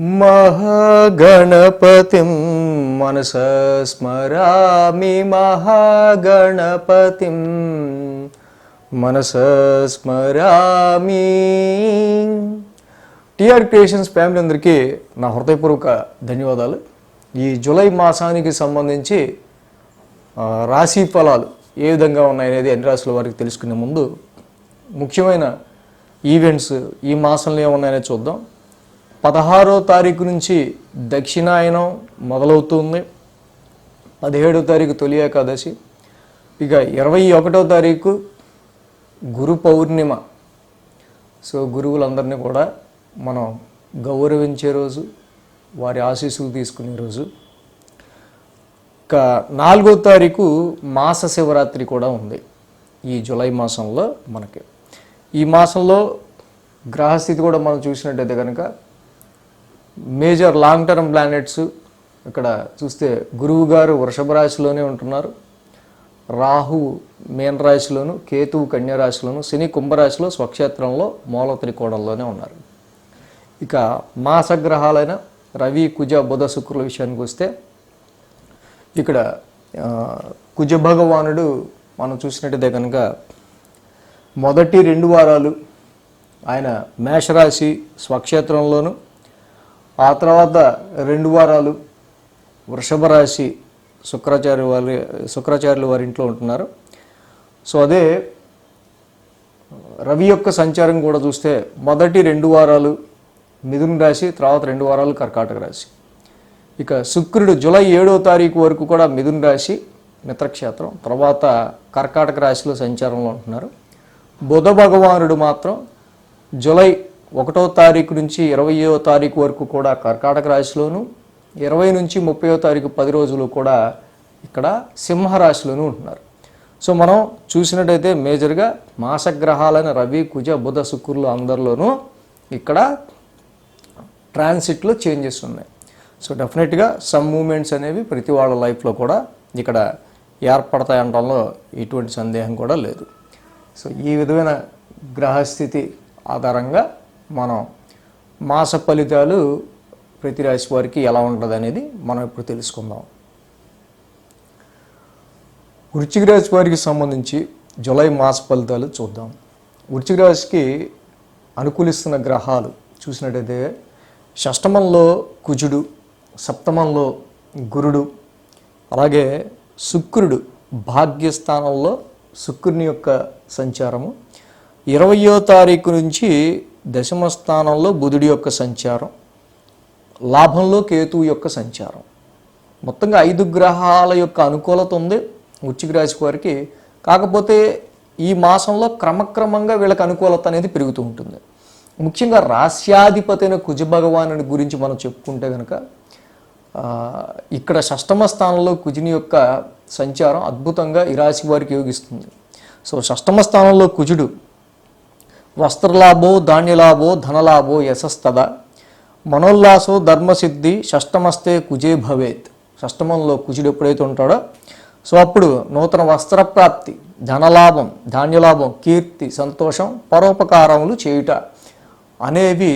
महागणपतिं मनसा स्मरामि महागणपतिं मनसा स्मरामि। TR creations family అందరికీ నా హృదయపూర్వక ధన్యవాదాలు। ఈ జూలై మాసానికి సంబంధించి రాశి ఫలాలు ఏ విధంగా ఉన్నాయనేది అన్ని రాశుల వారికి తెలుసుకునే ముందు ముఖ్యమైన ఈవెంట్స్ ఈ మాసంలో ఏమున్నాయనేది చూద్దాం। 16వ తారీఖు నుంచి దక్షిణాయనం మొదలవుతుంది, 17వ తారీఖు తొలి ఏకాదశి, ఇక 21వ తారీఖు గురు పౌర్ణిమ। సో గురువులందరినీ కూడా మనం గౌరవించే రోజు, వారి ఆశీస్సులు తీసుకునే రోజు। ఇక 4వ తారీఖు మాస శివరాత్రి కూడా ఉంది ఈ జూలై మాసంలో మనకి। ఈ మాసంలో గ్రహస్థితి కూడా మనం చూసినట్టయితే కనుక మేజర్ లాంగ్ టర్మ్ ప్లానెట్స్ ఇక్కడ చూస్తే గురువు గారు వృషభ రాశిలోనే ఉంటున్నారు, రాహు మీన రాశిలోను, కేతువు కన్యా రాశిలోను, శని కుంభరాశిలో స్వక్షేత్రంలో మూల త్రికోణంలోనే ఉన్నారు। ఇక మాసగ్రహాలైన రవి కుజ బుధ శుక్రుల విషయానికి వస్తే ఇక్కడ కుజ భగవానుడు మనం చూసినట్టయితే కనుక మొదటి 2 వారాలు ఆయన మేషరాశి స్వక్షేత్రంలోను, ఆ తర్వాత 2 వారాలు వృషభ రాశి శుక్రాచార్యుల వారి ఇంట్లో ఉంటున్నారు। సో అదే రవి యొక్క సంచారం కూడా చూస్తే మొదటి 2 వారాలు మిథున రాశి, తర్వాత 2 వారాలు కర్కాటక రాశి। ఇక శుక్రుడు జూలై 7వ తారీఖు వరకు కూడా మిథున రాశి మిత్రక్షేత్రం, తర్వాత కర్కాటక రాశిలో సంచారంలో ఉంటున్నారు। బుధ భగవానుడు మాత్రం జూలై 1వ తారీఖు నుంచి 20వ తారీఖు వరకు కూడా కర్కాటక రాశిలోను, 20 నుంచి 30వ తారీఖు 10 రోజులు కూడా ఇక్కడ సింహరాశిలోనూ ఉంటున్నారు। సో మనం చూసినట్టయితే మేజర్గా మాసగ్రహాలైన రవి కుజ బుధ శుక్రులు అందరిలోనూ ఇక్కడ ట్రాన్సిట్లో చేంజెస్ ఉన్నాయి। సో డెఫినెట్గా సమ్ మూమెంట్స్ అనేవి ప్రతి వాళ్ళ లైఫ్లో కూడా ఇక్కడ ఏర్పడతాయి అనడంలో ఎటువంటి సందేహం కూడా లేదు। సో ఈ విధమైన గ్రహస్థితి ఆధారంగా మనం మాస ఫలితాలు ప్రతి రాశి వారికి ఎలా ఉంటుంది అనేది మనం ఇప్పుడు తెలుసుకుందాం। వృశ్చిక రాశి వారికి సంబంధించి జూలై మాస ఫలితాలు చూద్దాం। వృశ్చిక రాశికి అనుకూలిస్తున్న గ్రహాలు చూసినట్టయితే షష్టమంలో కుజుడు, సప్తమంలో గురుడు, అలాగే శుక్రుడు భాగ్యస్థానంలో శుక్రుని యొక్క సంచారము, 20వ తారీఖు నుంచి దశమ స్థానంలో బుధుడి యొక్క సంచారం, లాభంలో కేతువు యొక్క సంచారం, మొత్తంగా 5 గ్రహాల యొక్క అనుకూలత ఉంది వృశ్చిక రాశి వారికి। కాకపోతే ఈ మాసంలో క్రమక్రమంగా వీళ్ళకి అనుకూలత అనేది పెరుగుతూ ఉంటుంది। ముఖ్యంగా రాశ్యాధిపతి అయిన కుజ భగవానుడి గురించి మనం చెప్పుకుంటే కనుక ఇక్కడ షష్టమ స్థానంలో కుజుని యొక్క సంచారం అద్భుతంగా ఈ రాశి వారికి యోగిస్తుంది। సో షష్టమ స్థానంలో కుజుడు వస్త్రలాభో ధాన్యలాభో ధనలాభో యశస్తద మనోల్లాసో ధర్మసిద్ధి షష్టమస్తే కుజే భవేత్। షష్టమంలో కుజుడు ఎప్పుడైతే ఉంటాడో సో అప్పుడు నూతన వస్త్రప్రాప్తి, ధనలాభం, ధాన్యలాభం, కీర్తి, సంతోషం, పరోపకారములు చేయుట అనేవి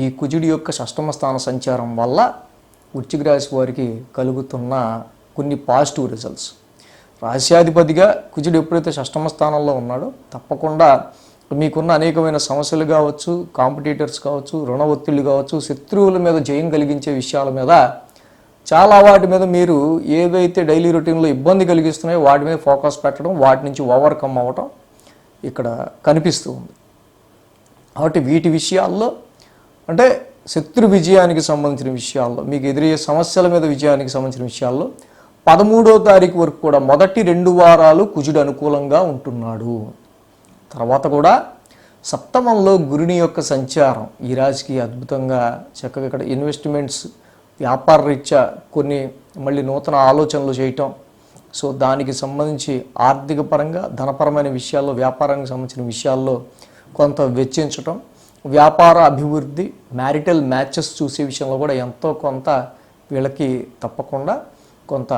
ఈ కుజుడి యొక్క షష్టమ స్థాన సంచారం వల్ల వృశ్చిక రాశి వారికి కలుగుతున్న కొన్ని పాజిటివ్ రిజల్ట్స్। రాశ్యాధిపతిగా కుజుడు ఎప్పుడైతే షష్టమ స్థానంలో ఉన్నాడో తప్పకుండా మీకున్న అనేకమైన సమస్యలు కావచ్చు, కాంపిటీటర్స్ కావచ్చు, రుణ ఒత్తిళ్ళు కావచ్చు, శత్రువుల మీద జయం కలిగించే విషయాల మీద చాలా వాటి మీద మీరు ఏవైతే డైలీ రొటీన్లో ఇబ్బంది కలిగిస్తున్నాయో వాటి మీద ఫోకస్ పెట్టడం, వాటి నుంచి ఓవర్కమ్ అవ్వటం ఇక్కడ కనిపిస్తూ ఉంది। కాబట్టి వీటి విషయాల్లో అంటే శత్రు విజయానికి సంబంధించిన విషయాల్లో, మీకు ఎదురయ్యే సమస్యల మీద విజయానికి సంబంధించిన విషయాల్లో 13వ తారీఖు వరకు కూడా మొదటి 2 వారాలు కుజుడు అనుకూలంగా ఉంటున్నాడు। తర్వాత కూడా సప్తమంలో గురుని యొక్క సంచారం ఈ రాశికి అద్భుతంగా చక్కగా ఇక్కడ ఇన్వెస్ట్మెంట్స్, వ్యాపార రీత్యా కొన్ని మళ్ళీ నూతన ఆలోచనలు చేయటం, సో దానికి సంబంధించి ఆర్థిక పరంగా ధనపరమైన విషయాల్లో, వ్యాపారానికి సంబంధించిన విషయాల్లో కొంత వెచ్చించటం, వ్యాపార అభివృద్ధి, మ్యారిటల్ మ్యాచెస్ చూసే విషయంలో కూడా ఎంతో కొంత వీళ్ళకి తప్పకుండా కొంత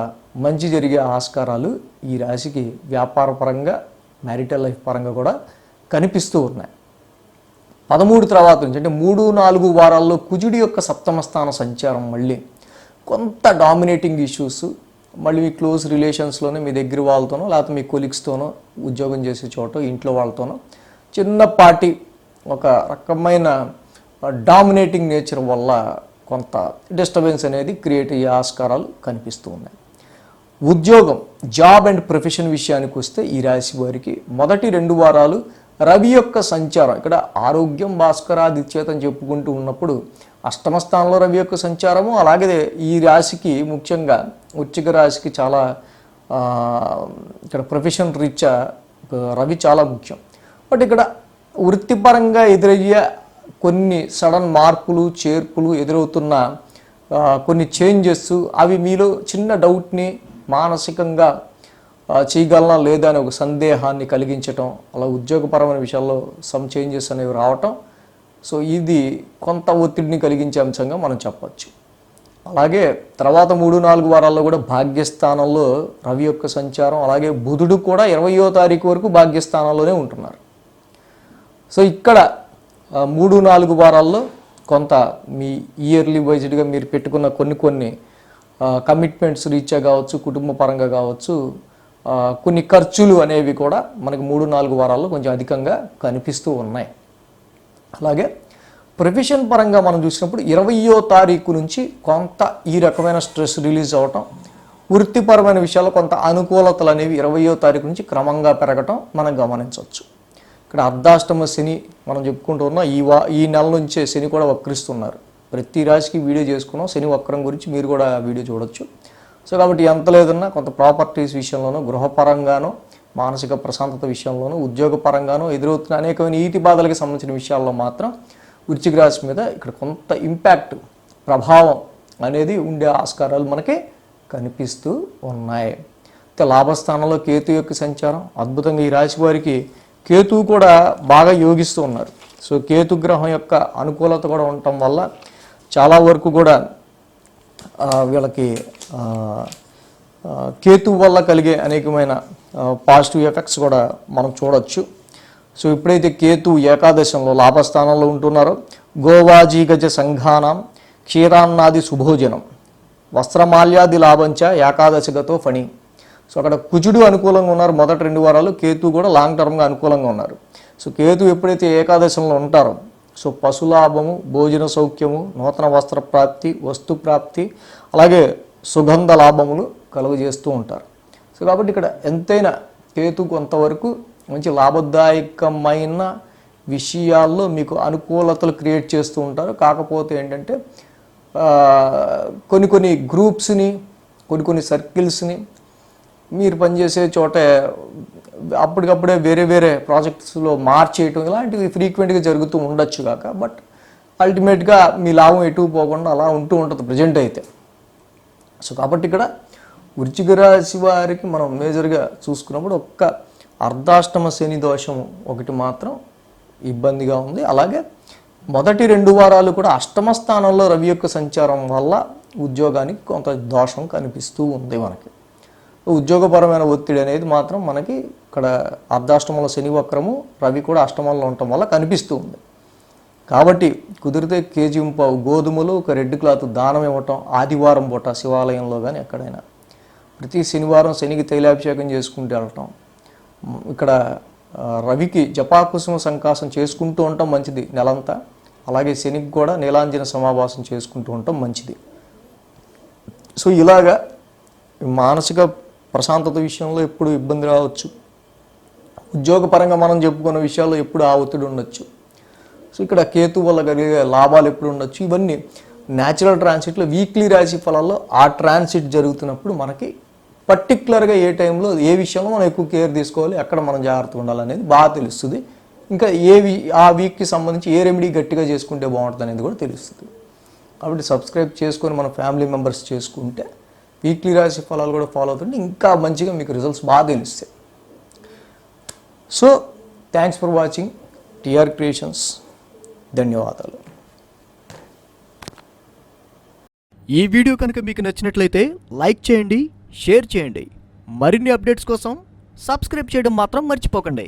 మంచి జరిగే ఆస్కారాలు ఈ రాశికి వ్యాపార పరంగా, మ్యారిటల్ లైఫ్ పరంగా కూడా కనిపిస్తూ ఉన్నాయి। 13 తర్వాత నుంచి అంటే 3-4 వారాల్లో కుజుడి యొక్క సప్తమ స్థాన సంచారం మళ్ళీ కొంత డామినేటింగ్ ఇష్యూస్, మళ్ళీ మీ క్లోజ్ రిలేషన్స్లోనే మీ దగ్గర వాళ్ళతోనో లేకపోతే మీ కొలీగ్స్తోనో ఉద్యోగం చేసే చోట ఇంట్లో వాళ్ళతోనో చిన్నపాటి ఒక రకమైన డామినేటింగ్ నేచర్ వల్ల కొంత డిస్టర్బెన్స్ అనేది క్రియేట్ అయ్యే ఆస్కారాలు కనిపిస్తూ ఉన్నాయి. ఉద్యోగం, జాబ్ అండ్ ప్రొఫెషన్ విషయానికి వస్తే ఈ రాశి వారికి మొదటి 2 వారాలు రవి యొక్క సంచారం, ఇక్కడ ఆరోగ్యం భాస్కరాదిత్యేత అని చెప్పుకుంటూ ఉన్నప్పుడు అష్టమ స్థానంలో రవి యొక్క సంచారము, అలాగే ఈ రాశికి ముఖ్యంగా వృశ్చిక రాశికి చాలా ఇక్కడ ప్రొఫెషన్ రీత్యా రవి చాలా ముఖ్యం. బట్ ఇక్కడ వృత్తిపరంగా ఎదురయ్యే కొన్ని సడన్ మార్పులు చేర్పులు ఎదురవుతున్న కొన్ని చేంజెస్ అవి మీలో చిన్న డౌట్ని మానసికంగా చేయగలనా లేదా అనే ఒక సందేహాన్ని కలిగించటం, అలా ఉద్యోగపరమైన విషయాల్లో సమ్ చేంజెస్ అనేవి రావటం, సో ఇది కొంత ఒత్తిడిని కలిగించే అంశంగా మనం చెప్పచ్చు. అలాగే తర్వాత 3-4 వారాల్లో కూడా భాగ్యస్థానంలో రవి యొక్క సంచారం, అలాగే బుధుడు కూడా 20వ తారీఖు వరకు భాగ్యస్థానంలోనే ఉంటున్నారు. సో ఇక్కడ 3-4 వారాల్లో కొంత మీ ఇయర్లీ వైజ్డ్గా మీరు పెట్టుకున్న కొన్ని కమిట్మెంట్స్ రీత్యా కావచ్చు, కుటుంబ పరంగా కావచ్చు, కొన్ని ఖర్చులు అనేవి కూడా మనకి 3-4 వారాల్లో కొంచెం అధికంగా కనిపిస్తూ ఉన్నాయి. అలాగే ప్రొఫెషన్ పరంగా మనం చూసినప్పుడు 20వ తారీఖు నుంచి కొంత ఈ రకమైన స్ట్రెస్ రిలీజ్ అవ్వటం, వృత్తిపరమైన విషయాల్లో కొంత అనుకూలతలు అనేవి 20వ తారీఖు నుంచి క్రమంగా పెరగటం మనం గమనించవచ్చు. ఇక్కడ అర్ధాష్టమ శని మనం చెప్పుకుంటూ ఉన్నాం. ఈ నెల నుంచే శని కూడా వక్రిస్తున్నారు. ప్రతి రాశికి వీడియో చేసుకున్నాం, శని వక్రం గురించి మీరు కూడా వీడియో చూడొచ్చు. సో కాబట్టి ఎంత లేదన్నా కొంత ప్రాపర్టీస్ విషయంలోనూ, గృహపరంగానో, మానసిక ప్రశాంతత విషయంలోనూ, ఉద్యోగపరంగానో ఎదురవుతున్న అనేకమైన ఈతి బాధలకు సంబంధించిన విషయాల్లో మాత్రం వృశ్చిక రాశి మీద ఇక్కడ కొంత ఇంపాక్ట్ ప్రభావం అనేది ఉండే ఆస్కారాలు మనకి కనిపిస్తూ ఉన్నాయి. లాభస్థానంలో కేతు యొక్క సంచారం అద్భుతంగా ఈ రాశి వారికి కేతువు కూడా బాగా యోగిస్తూ ఉన్నారు. సో కేతు గ్రహం యొక్క అనుకూలత కూడా ఉండటం వల్ల చాలా వరకు కూడా వీళ్ళకి కేతు వల్ల కలిగే అనేకమైన పాజిటివ్ ఎఫెక్ట్స్ కూడా మనం చూడొచ్చు. సో ఎప్పుడైతే కేతు ఏకాదశంలో లాభస్థానంలో ఉంటున్నారో గోవాజీ గజ సంఘానం క్షీరాన్నాది శుభోజనం వస్త్రమాల్యాది లాభంచ ఏకాదశిగతో ఫణి. సో అక్కడ కుజుడు అనుకూలంగా ఉన్నారు మొదటి 2 వారాలు, కేతు కూడా లాంగ్ టర్మ్గా అనుకూలంగా ఉన్నారు. సో కేతు ఎప్పుడైతే ఏకాదశంలో ఉంటారో సో పశులాభము, భోజన సౌఖ్యము, నూతన వస్త్ర ప్రాప్తి, వస్తు ప్రాప్తి, అలాగే సుగంధ లాభములు కలుగజేస్తూ ఉంటారు. సో కాబట్టి ఇక్కడ ఎంతైనా కేతు కొంతవరకు మంచి లాభదాయకమైన విషయాల్లో మీకు అనుకూలతలు క్రియేట్ చేస్తూ ఉంటారు. కాకపోతే ఏంటంటే కొన్ని గ్రూప్స్ని, కొన్ని సర్కిల్స్ని మీరు పనిచేసే చోటే అప్పటికప్పుడే వేరే ప్రాజెక్ట్స్లో మార్చేయటం ఇలాంటివి ఫ్రీక్వెంట్గా జరుగుతూ ఉండొచ్చు కాక, బట్ అల్టిమేట్గా మీ లాభం ఎటు పోకుండా అలా ఉంటూ ఉంటుంది ప్రజెంట్ అయితే. సో కాబట్టి ఇక్కడ వృశ్చిక రాశి వారికి మనం మేజర్గా చూసుకున్నప్పుడు ఒక్క అర్ధాష్టమ శని దోషం ఒకటి మాత్రం ఇబ్బందిగా ఉంది. అలాగే మొదటి 2 వారాలు కూడా అష్టమ స్థానంలో రవి యొక్క సంచారం వల్ల ఉద్యోగానికి కొంత దోషం కనిపిస్తూ ఉంది మనకి. ఉద్యోగపరమైన ఒత్తిడి అనేది మాత్రం మనకి ఇక్కడ అర్ధాష్టమంలో శని వక్రము, రవి కూడా అష్టమంలో ఉండటం వల్ల కనిపిస్తూ ఉంది. కాబట్టి కుదిరితే కేజీ గోధుమలు, ఒక రెడ్ క్లాత్ దానం ఇవ్వటం ఆదివారం పూట శివాలయంలో కానీ ఎక్కడైనా, ప్రతి శనివారం శనికి తైలాభిషేకం చేసుకుంటూ వెళ్ళటం, ఇక్కడ రవికి జపాకుసుమ సంకాసం చేసుకుంటూ ఉండటం మంచిది నెలంతా. అలాగే శనికి కూడా నీలాంజన సమావాసం చేసుకుంటూ ఉండటం మంచిది. సో ఇలాగా మానసిక ప్రశాంతత విషయంలో ఎప్పుడు ఇబ్బంది రావచ్చు, ఉద్యోగపరంగా మనం చెప్పుకున్న విషయాల్లో ఎప్పుడు ఆ ఒత్తిడి ఉండొచ్చు. సో ఇక్కడ కేతు వల్ల కలిగే లాభాలు ఎప్పుడు ఉండొచ్చు, ఇవన్నీ న్యాచురల్ ట్రాన్సిట్లో వీక్లీ రాశి ఫలాల్లో ఆ ట్రాన్సిట్ జరుగుతున్నప్పుడు మనకి పర్టికులర్గా ఏ టైంలో ఏ విషయంలో మనం ఎక్కువ కేర్ తీసుకోవాలి, ఎక్కడ మనం జాగ్రత్తగా ఉండాలనేది బాగా తెలుస్తుంది. ఇంకా ఆ వీక్కి సంబంధించి ఏ రెమెడీ గట్టిగా చేసుకుంటే బాగుంటుంది అనేది కూడా తెలుస్తుంది. కాబట్టి సబ్స్క్రైబ్ చేసుకొని మన ఫ్యామిలీ మెంబర్స్ చేసుకుంటే వీక్లీ రాశి ఫలాలు కూడా ఫాలో అవుతుంటే ఇంకా మంచిగా మీకు రిజల్ట్స్ బాగా తెలుస్తాయి. So thanks for watching TR creations. ధన్యవాదాలు. ఈ వీడియో కనుక మీకు నచ్చినట్లయితే లైక్ చేయండి, షేర్ చేయండి. మరిన్ని అప్డేట్స్ కోసం సబ్స్క్రైబ్ చేయడం మాత్రం మర్చిపోకండి.